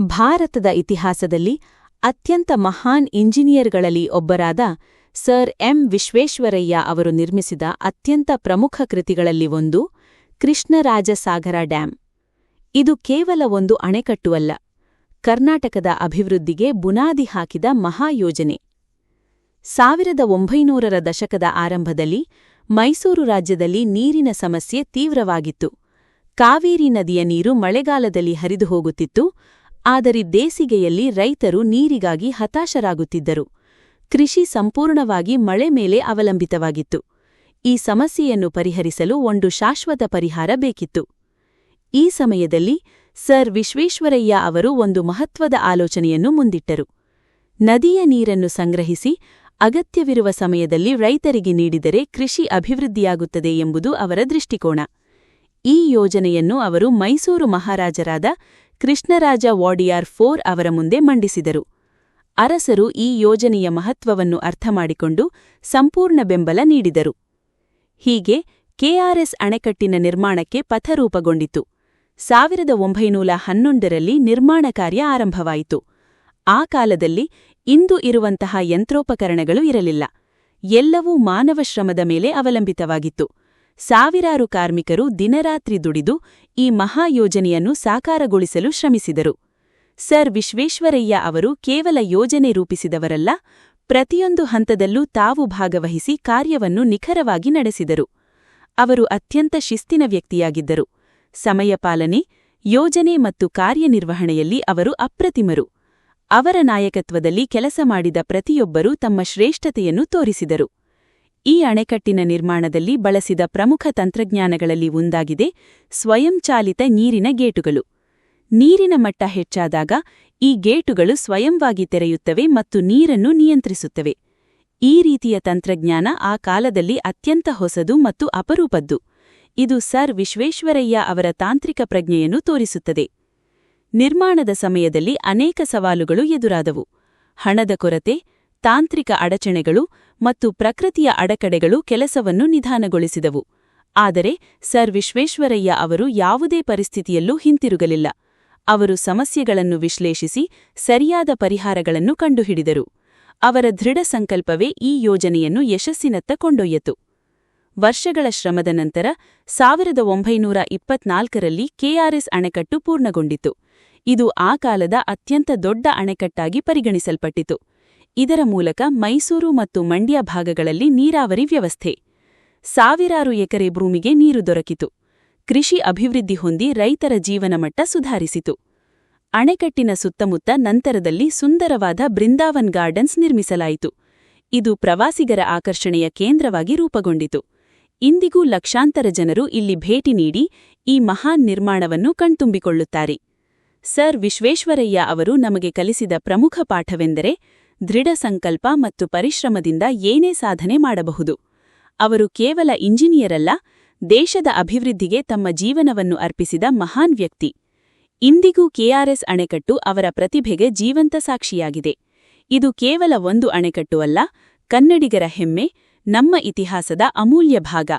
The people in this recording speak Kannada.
ಭಾರತದ ಇತಿಹಾಸದಲ್ಲಿ ಅತ್ಯಂತ ಮಹಾನ್ ಇಂಜಿನಿಯರ್ಗಳಲ್ಲಿ ಒಬ್ಬರಾದ ಸರ್ ಎಂ ವಿಶ್ವೇಶ್ವರಯ್ಯ ಅವರು ನಿರ್ಮಿಸಿದ ಅತ್ಯಂತ ಪ್ರಮುಖ ಕೃತಿಗಳಲ್ಲಿ ಒಂದು ಕೃಷ್ಣರಾಜಸಾಗರ ಡ್ಯಾಂ. ಇದು ಕೇವಲ ಒಂದು ಅಣೆಕಟ್ಟು ಅಲ್ಲ, ಕರ್ನಾಟಕದ ಅಭಿವೃದ್ಧಿಗೆ ಬುನಾದಿ ಹಾಕಿದ ಮಹಾಯೋಜನೆ. 1900ರ ದಶಕದ ಆರಂಭದಲ್ಲಿ ಮೈಸೂರು ರಾಜ್ಯದಲ್ಲಿ ನೀರಿನ ಸಮಸ್ಯೆ ತೀವ್ರವಾಗಿತ್ತು. ಕಾವೇರಿ ನದಿಯ ನೀರು ಮಳೆಗಾಲದಲ್ಲಿ ಹರಿದು ಹೋಗುತ್ತಿತ್ತು, ಆದರೆ ಬೇಸಿಗೆಯಲ್ಲಿ ರೈತರು ನೀರಿಗಾಗಿ ಹತಾಶರಾಗುತ್ತಿದ್ದರು. ಕೃಷಿ ಸಂಪೂರ್ಣವಾಗಿ ಮಳೆ ಮೇಲೆ ಅವಲಂಬಿತವಾಗಿತ್ತು. ಈ ಸಮಸ್ಯೆಯನ್ನು ಪರಿಹರಿಸಲು ಒಂದು ಶಾಶ್ವತ ಪರಿಹಾರ ಬೇಕಿತ್ತು. ಈ ಸಮಯದಲ್ಲಿ ಸರ್ ವಿಶ್ವೇಶ್ವರಯ್ಯ ಅವರು ಒಂದು ಮಹತ್ವದ ಆಲೋಚನೆಯನ್ನು ಮುಂದಿಟ್ಟರು. ನದಿಯ ನೀರನ್ನು ಸಂಗ್ರಹಿಸಿ ಅಗತ್ಯವಿರುವ ಸಮಯದಲ್ಲಿ ರೈತರಿಗೆ ನೀಡಿದರೆ ಕೃಷಿ ಅಭಿವೃದ್ಧಿಯಾಗುತ್ತದೆ ಎಂಬುದು ಅವರ ದೃಷ್ಟಿಕೋನ. ಈ ಯೋಜನೆಯನ್ನು ಅವರು ಮೈಸೂರು ಮಹಾರಾಜರಾದ ಕೃಷ್ಣರಾಜ ಒಡೆಯರ್ IV ಅವರ ಮುಂದೆ ಮಂಡಿಸಿದರು. ಅರಸರು ಈ ಯೋಜನೆಯ ಮಹತ್ವವನ್ನು ಅರ್ಥಮಾಡಿಕೊಂಡು ಸಂಪೂರ್ಣ ಬೆಂಬಲ ನೀಡಿದರು. ಹೀಗೆ ಕೆಆರ್ಎಸ್ ಅಣೆಕಟ್ಟಿನ ನಿರ್ಮಾಣಕ್ಕೆ ಪಥರೂಪಗೊಂಡಿತು. 1911ರಲ್ಲಿ ನಿರ್ಮಾಣ ಕಾರ್ಯ ಆರಂಭವಾಯಿತು. ಆ ಕಾಲದಲ್ಲಿ ಇಂದು ಇರುವಂತಹ ಯಂತ್ರೋಪಕರಣಗಳು ಇರಲಿಲ್ಲ. ಎಲ್ಲವೂ ಮಾನವ ಶ್ರಮದ ಮೇಲೆ ಅವಲಂಬಿತವಾಗಿತ್ತು. ಸಾವಿರಾರು ಕಾರ್ಮಿಕರು ದಿನರಾತ್ರಿ ದುಡಿದು ಈ ಮಹಾಯೋಜನೆಯನ್ನು ಸಾಕಾರಗೊಳಿಸಲು ಶ್ರಮಿಸಿದರು. ಸರ್ ವಿಶ್ವೇಶ್ವರಯ್ಯ ಅವರು ಕೇವಲ ಯೋಜನೆ ರೂಪಿಸಿದವರಲ್ಲ, ಪ್ರತಿಯೊಂದು ಹಂತದಲ್ಲೂ ತಾವು ಭಾಗವಹಿಸಿ ಕಾರ್ಯವನ್ನು ನಿಖರವಾಗಿ ನಡೆಸಿದರು. ಅವರು ಅತ್ಯಂತ ಶಿಸ್ತಿನ ವ್ಯಕ್ತಿಯಾಗಿದ್ದರು. ಸಮಯ ಪಾಲನೆ, ಯೋಜನೆ ಮತ್ತು ಕಾರ್ಯನಿರ್ವಹಣೆಯಲ್ಲಿ ಅವರು ಅಪ್ರತಿಮರು. ಅವರ ನಾಯಕತ್ವದಲ್ಲಿ ಕೆಲಸ ಮಾಡಿದ ಪ್ರತಿಯೊಬ್ಬರೂ ತಮ್ಮ ಶ್ರೇಷ್ಠತೆಯನ್ನು ತೋರಿಸಿದರು. ಈ ಅಣೆಕಟ್ಟಿನ ನಿರ್ಮಾಣದಲ್ಲಿ ಬಳಸಿದ ಪ್ರಮುಖ ತಂತ್ರಜ್ಞಾನಗಳಲ್ಲಿ ಒಂದಾಗಿದೆ ಸ್ವಯಂಚಾಲಿತ ನೀರಿನ ಗೇಟುಗಳು. ನೀರಿನ ಮಟ್ಟ ಹೆಚ್ಚಾದಾಗ ಈ ಗೇಟುಗಳು ಸ್ವಯಂವಾಗಿ ತೆರೆಯುತ್ತವೆ ಮತ್ತು ನೀರನ್ನು ನಿಯಂತ್ರಿಸುತ್ತವೆ. ಈ ರೀತಿಯ ತಂತ್ರಜ್ಞಾನ ಆ ಕಾಲದಲ್ಲಿ ಅತ್ಯಂತ ಹೊಸದು ಮತ್ತು ಅಪರೂಪದ್ದು. ಇದು ಸರ್ ವಿಶ್ವೇಶ್ವರಯ್ಯ ಅವರ ತಾಂತ್ರಿಕ ಪ್ರಜ್ಞೆಯನ್ನು ತೋರಿಸುತ್ತದೆ. ನಿರ್ಮಾಣದ ಸಮಯದಲ್ಲಿ ಅನೇಕ ಸವಾಲುಗಳು ಎದುರಾದವು. ಹಣದ ಕೊರತೆ, ತಾಂತ್ರಿಕ ಅಡಚಣೆಗಳು ಮತ್ತು ಪ್ರಕೃತಿಯ ಅಡೆತಡೆಗಳು ಕೆಲಸವನ್ನು ನಿಧಾನಗೊಳಿಸಿದವು. ಆದರೆ ಸರ್ ವಿಶ್ವೇಶ್ವರಯ್ಯ ಅವರು ಯಾವುದೇ ಪರಿಸ್ಥಿತಿಯಲ್ಲೂ ಹಿಂತಿರುಗಲಿಲ್ಲ. ಅವರು ಸಮಸ್ಯೆಗಳನ್ನು ವಿಶ್ಲೇಷಿಸಿ ಸರಿಯಾದ ಪರಿಹಾರಗಳನ್ನು ಕಂಡುಹಿಡಿದರು. ಅವರ ದೃಢ ಸಂಕಲ್ಪವೇ ಈ ಯೋಜನೆಯನ್ನು ಯಶಸ್ಸಿನತ್ತ ಕೊಂಡೊಯ್ಯಿತು. ವರ್ಷಗಳ ಶ್ರಮದ ನಂತರ 1924ರಲ್ಲಿ ಕೆಆರ್ಎಸ್ ಅಣೆಕಟ್ಟು ಪೂರ್ಣಗೊಂಡಿತು. ಇದು ಆ ಕಾಲದ ಅತ್ಯಂತ ದೊಡ್ಡ ಅಣೆಕಟ್ಟಾಗಿ ಪರಿಗಣಿಸಲ್ಪಟ್ಟಿತು. ಇದರ ಮೂಲಕ ಮೈಸೂರು ಮತ್ತು ಮಂಡ್ಯ ಭಾಗಗಳಲ್ಲಿ ನೀರಾವರಿ ವ್ಯವಸ್ಥೆ, ಸಾವಿರಾರು ಎಕರೆ ಭೂಮಿಗೆ ನೀರು ದೊರಕಿತು. ಕೃಷಿ ಅಭಿವೃದ್ಧಿ ಹೊಂದಿ ರೈತರ ಜೀವನಮಟ್ಟ ಸುಧಾರಿಸಿತು. ಅಣೆಕಟ್ಟಿನ ಸುತ್ತಮುತ್ತ ನಂತರದಲ್ಲಿ ಸುಂದರವಾದ ಬೃಂದಾವನ್ ಗಾರ್ಡನ್ಸ್ ನಿರ್ಮಿಸಲಾಯಿತು. ಇದು ಪ್ರವಾಸಿಗರ ಆಕರ್ಷಣೆಯ ಕೇಂದ್ರವಾಗಿ ರೂಪುಗೊಂಡಿತು. ಇಂದಿಗೂ ಲಕ್ಷಾಂತರ ಜನರು ಇಲ್ಲಿ ಭೇಟಿ ನೀಡಿ ಈ ಮಹಾನ್ ನಿರ್ಮಾಣವನ್ನು ಕಣ್ತುಂಬಿಕೊಳ್ಳುತ್ತಾರೆ. ಸರ್ ವಿಶ್ವೇಶ್ವರಯ್ಯ ಅವರು ನಮಗೆ ಕಲಿಸಿದ ಪ್ರಮುಖ ಪಾಠವೆಂದರೆ ದೃಢ ಸಂಕಲ್ಪ ಮತ್ತು ಪರಿಶ್ರಮದಿಂದ ಏನೇ ಸಾಧನೆ ಮಾಡಬಹುದು. ಅವರು ಕೇವಲ ಇಂಜಿನಿಯರಲ್ಲ, ದೇಶದ ಅಭಿವೃದ್ಧಿಗೆ ತಮ್ಮ ಜೀವನವನ್ನು ಅರ್ಪಿಸಿದ ಮಹಾನ್ ವ್ಯಕ್ತಿ. ಇಂದಿಗೂ ಕೆಆರ್ಎಸ್ ಅಣೆಕಟ್ಟು ಅವರ ಪ್ರತಿಭೆಗೆ ಜೀವಂತ ಸಾಕ್ಷಿಯಾಗಿದೆ. ಇದು ಕೇವಲ ಒಂದು ಅಣೆಕಟ್ಟು ಅಲ್ಲ, ಕನ್ನಡಿಗರ ಹೆಮ್ಮೆ, ನಮ್ಮ ಇತಿಹಾಸದ ಅಮೂಲ್ಯ ಭಾಗ.